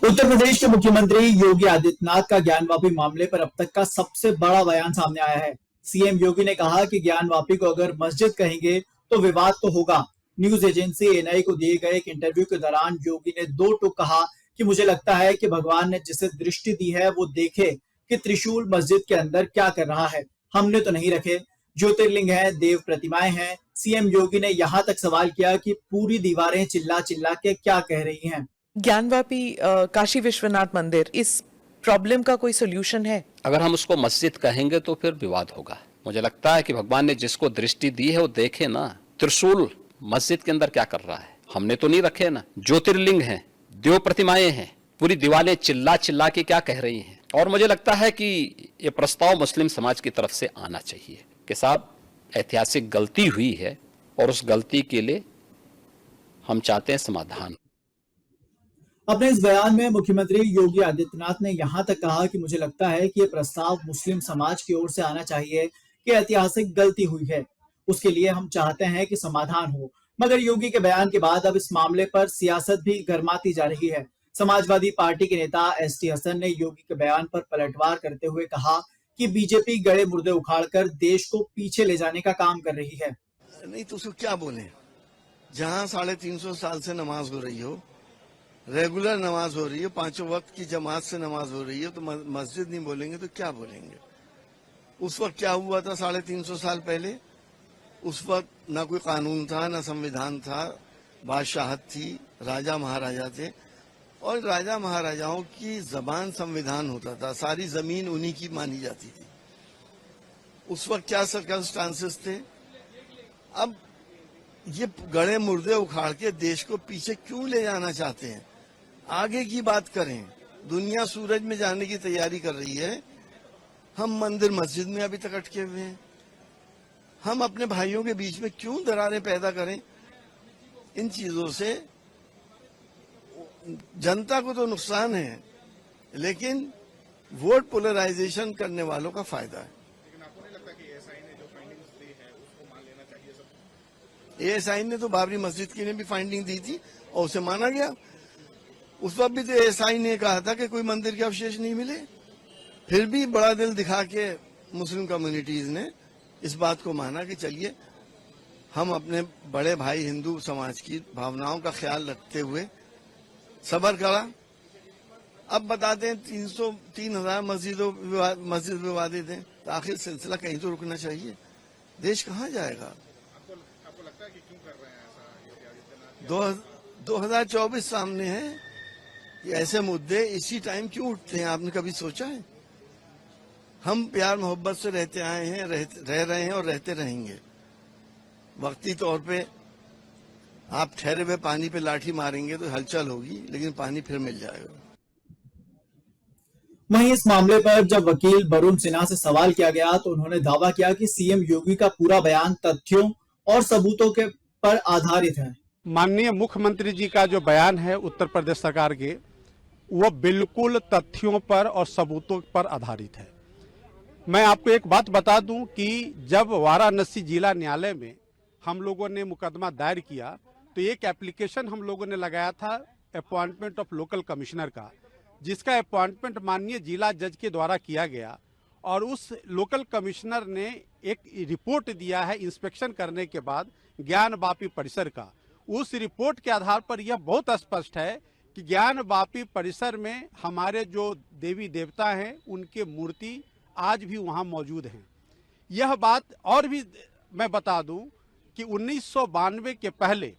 उत्तर प्रदेश के मुख्यमंत्री योगी आदित्यनाथ का ज्ञानवापी मामले पर अब तक का सबसे बड़ा बयान सामने आया है। सीएम योगी ने कहा कि ज्ञानवापी को अगर मस्जिद कहेंगे तो विवाद तो होगा। न्यूज एजेंसी एएनआई को दिए गए एक इंटरव्यू के दौरान योगी ने दो टूक कहा कि मुझे लगता है कि भगवान ने जिसे दृष्टि दी है वो देखे कि त्रिशूल मस्जिद के अंदर क्या कर रहा है। हमने तो नहीं रखे, ज्योतिर्लिंग है, देव प्रतिमाएं हैं। सीएम योगी ने यहाँ तक सवाल किया कि पूरी दीवारें चिल्ला चिल्ला के क्या कह रही हैं। ज्ञानवापी काशी विश्वनाथ मंदिर, इस प्रॉब्लम का कोई सोल्यूशन है? अगर हम उसको मस्जिद कहेंगे तो फिर विवाद होगा। मुझे लगता है कि भगवान ने जिसको दृष्टि दी है वो देखे ना, त्रिशूल मस्जिद के अंदर क्या कर रहा है। हमने तो नहीं रखे ना, ज्योतिर्लिंग है, देव प्रतिमाएं हैं, पूरी दीवारें चिल्ला चिल्ला के क्या कह रही हैं। और मुझे लगता है कि ये प्रस्ताव मुस्लिम समाज की तरफ से आना चाहिए कि साहब ऐतिहासिक गलती हुई है और उस गलती के लिए हम चाहते हैं समाधान। अपने इस बयान में मुख्यमंत्री योगी आदित्यनाथ ने यहां तक कहा कि मुझे लगता है कि यह प्रस्ताव मुस्लिम समाज की ओर से आना चाहिए कि ऐतिहासिक गलती हुई है, उसके लिए हम चाहते हैं कि समाधान हो। मगर योगी के बयान के बाद अब इस मामले पर सियासत भी गर्माती जा रही है। समाजवादी पार्टी के नेता एसटी हसन ने योगी के बयान पर पलटवार करते हुए कहा कि बीजेपी गड़े मुर्दे उखाड़कर देश को पीछे ले जाने का काम कर रही है। नहीं तो उसको क्या बोले, जहां 350 साल से नमाज हो रही हो, रेगुलर नमाज हो रही है, पांचों वक्त की जमात से नमाज हो रही है, तो मस्जिद नहीं बोलेंगे तो क्या बोलेंगे। उस वक्त क्या हुआ था 350 साल पहले? उस वक्त ना कोई कानून था, ना संविधान था, बादशाहत थी, राजा महाराजा थे, और राजा महाराजाओं की जबान संविधान होता था, सारी जमीन उन्हीं की मानी जाती थी। उस वक्त क्या सर्कमस्टांसेस थे। अब ये गड़े मुर्दे उखाड़ के देश को पीछे क्यों ले जाना चाहते हैं? आगे की बात करें। दुनिया सूरज में जाने की तैयारी कर रही है, हम मंदिर मस्जिद में अभी तक अटके हुए हैं। हम अपने भाइयों के बीच में क्यों दरारें पैदा करें? इन चीजों से जनता को तो नुकसान है, लेकिन वोट पोलराइजेशन करने वालों का फायदा है। एएसआई ने तो बाबरी मस्जिद के लिए भी फाइंडिंग दी थी और उसे माना गया। उस वक्त भी तो एएसआई ने कहा था कि कोई मंदिर के अवशेष नहीं मिले। फिर भी बड़ा दिल दिखा के मुस्लिम कम्युनिटीज ने इस बात को माना कि चलिए हम अपने बड़े भाई हिंदू समाज की भावनाओं का ख्याल रखते हुए सब्र करा। अब बताते हैं 3,000 मस्जिद विवादित हैं, तो आखिर सिलसिला कहीं तो रुकना चाहिए। देश कहाँ जाएगा? 2024 सामने है, ये ऐसे मुद्दे इसी टाइम क्यों उठते हैं? आपने कभी सोचा है? हम प्यार मोहब्बत से रहते आए हैं, रह रहे हैं और रहते रहेंगे। वक्ती तौर पे आप ठहरे हुए पानी पे लाठी मारेंगे तो हलचल होगी, लेकिन पानी फिर मिल जाएगा। वहीं इस मामले पर जब वकील वरुण सिन्हा से सवाल किया गया तो उन्होंने दावा किया कि सीएम योगी का पूरा बयान तथ्यों और सबूतों के पर आधारित है। माननीय मुख्यमंत्री जी का जो बयान है उत्तर प्रदेश सरकार के, वो बिल्कुल तथ्यों पर और सबूतों पर आधारित है। मैं आपको एक बात बता दूं कि जब वाराणसी जिला न्यायालय में हम लोगों ने मुकदमा दायर किया तो एक एप्लीकेशन हम लोगों ने लगाया था अपॉइंटमेंट ऑफ लोकल कमिश्नर का, जिसका अपॉइंटमेंट माननीय जिला जज के द्वारा किया गया। और उस लोकल कमिश्नर ने एक रिपोर्ट दिया है इंस्पेक्शन करने के बाद ज्ञानवापी परिसर का। उस रिपोर्ट के आधार पर यह बहुत स्पष्ट है कि ज्ञानवापी परिसर में हमारे जो देवी देवता हैं उनके मूर्ति आज भी वहां मौजूद हैं। यह बात और भी मैं बता दूं कि 1992 के पहले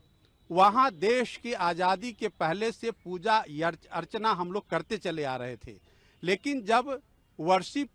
वहां देश की आज़ादी के पहले से पूजा अर्चना हम लोग करते चले आ रहे थे, लेकिन जब worship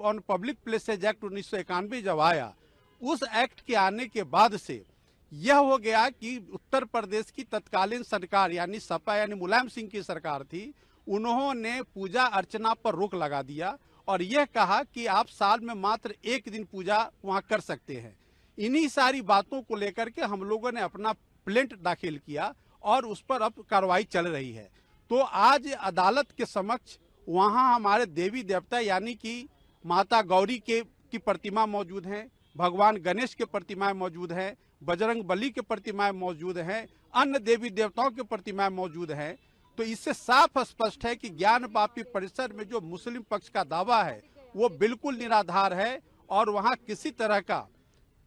on public places act 1991 जब आया, उस एक्ट के आने के बाद से यह हो गया कि उत्तर प्रदेश की तत्कालीन सरकार यानी सपा यानी मुलायम सिंह की सरकार थी, उन्होंने पूजा अर्चना पर रोक लगा दिया और यह कहा कि आप साल में मात्र एक दिन पूजा वहां कर सकते हैं। इन्हीं सारी बातों को लेकर के हम लोगों ने अपना प्लेंट दाखिल किया और उस पर अब कार्रवाई चल रही है। तो आज अदालत के समक्ष वहां हमारे देवी देवता यानी कि माता गौरी की प्रतिमा मौजूद है, भगवान गणेश के प्रतिमाएं मौजूद है, बजरंग बली के प्रतिमाएं मौजूद हैं, अन्य देवी देवताओं के प्रतिमाएं मौजूद हैं। तो इससे साफ स्पष्ट है कि ज्ञानवापी परिसर में जो मुस्लिम पक्ष का दावा है वो बिल्कुल निराधार है और वहां किसी तरह का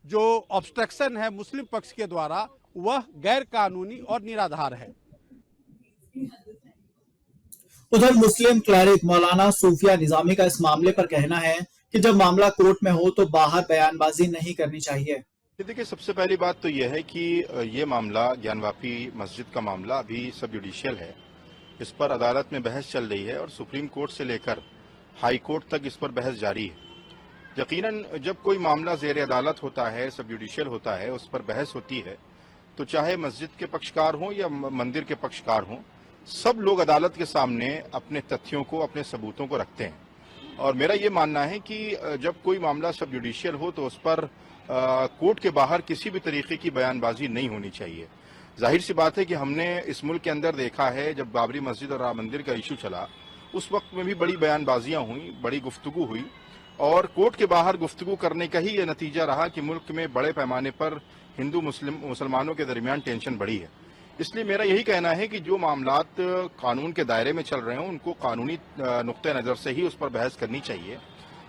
जो ऑब्स्ट्रक्शन है मुस्लिम पक्ष के द्वारा वह गैर कानूनी और निराधार है। उधर मुस्लिम क्लरिक मौलाना सूफिया निजामी का इस मामले पर कहना है कि जब मामला कोर्ट में हो तो बाहर बयानबाजी नहीं करनी चाहिए। देखिए, सबसे पहली बात तो यह है कि ये मामला ज्ञानवापी मस्जिद का मामला अभी सब जुडिशियल है। इस पर अदालत में बहस चल रही है और सुप्रीम कोर्ट से लेकर हाई कोर्ट तक इस पर बहस जारी है। यकीनन जब कोई मामला ज़ेर अदालत होता है, सब जुडिशियल होता है, उस पर बहस होती है, तो चाहे मस्जिद के पक्षकार हों या मंदिर के पक्षकार हों, सब लोग अदालत के सामने अपने तथ्यों को, अपने सबूतों को रखते हैं। और मेरा ये मानना है कि जब कोई मामला सब जुडिशियल हो तो उस पर कोर्ट के बाहर किसी भी तरीके की बयानबाजी नहीं होनी चाहिए। जाहिर सी बात है कि हमने इस मुल्क के अंदर देखा है, जब बाबरी मस्जिद और राम मंदिर का इशू चला उस वक्त में भी बड़ी बयानबाजियां हुई, बड़ी गुफ्तगू हुई और कोर्ट के बाहर गुफ्तगू करने का ही ये नतीजा रहा कि मुल्क में बड़े पैमाने पर हिंदू मुसलमानों के दरमियान टेंशन बढ़ी है। इसलिए मेरा यही कहना है कि जो मामलात कानून के दायरे में चल रहे हों उनको कानूनी नुक्ते नज़र से ही उस पर बहस करनी चाहिए।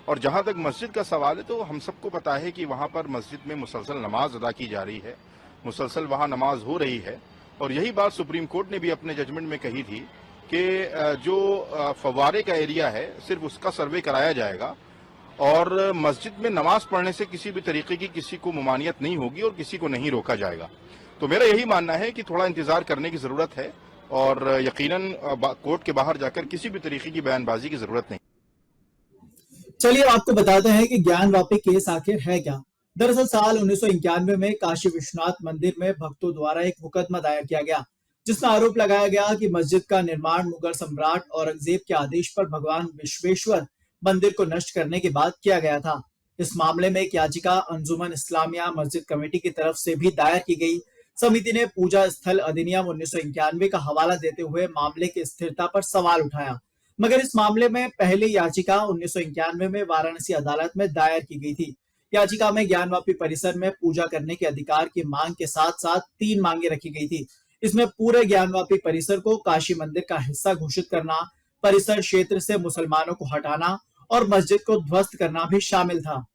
और जहां तक मस्जिद का सवाल है तो हम सबको पता है कि वहां पर मस्जिद में मुसलसल नमाज अदा की जा रही है, मुसलसल वहां नमाज हो रही है। और यही बात सुप्रीम कोर्ट ने भी अपने जजमेंट में कही थी कि जो फव्वारे का एरिया है सिर्फ उसका सर्वे कराया जाएगा और मस्जिद में नमाज पढ़ने से किसी भी तरीके की किसी को ममानियत नहीं होगी और किसी को नहीं रोका जाएगा। तो मेरा यही मानना है कि थोड़ा इंतजार करने की जरूरत है और यकीनन कोर्ट के बाहर जाकर किसी भी तरीके की बयानबाजी की जरूरत नहीं। चलिए आपको बताते हैं कि ज्ञानवापी केस आखिर है क्या। दरअसल साल 1991 में काशी विश्वनाथ मंदिर में भक्तों द्वारा एक मुकदमा दायर किया गया जिसमें आरोप लगाया गया कि मस्जिद का निर्माण मुगल सम्राट औरंगजेब के आदेश पर भगवान विश्वेश्वर मंदिर को नष्ट करने के बाद किया गया था। इस मामले में एक याचिका अंजुमन इस्लामिया मस्जिद कमेटी की तरफ से भी दायर की गई। समिति ने पूजा स्थल अधिनियम 1991 का हवाला देते हुए मामले की स्थिरता पर सवाल उठाया, मगर इस मामले में पहली याचिका 1991 में वाराणसी अदालत में दायर की गई थी। याचिका में ज्ञानवापी परिसर में पूजा करने के अधिकार की मांग के साथ साथ 3 मांगे रखी गई थी। इसमें पूरे ज्ञानवापी परिसर को काशी मंदिर का हिस्सा घोषित करना, परिसर क्षेत्र से मुसलमानों को हटाना और मस्जिद को ध्वस्त करना भी शामिल था।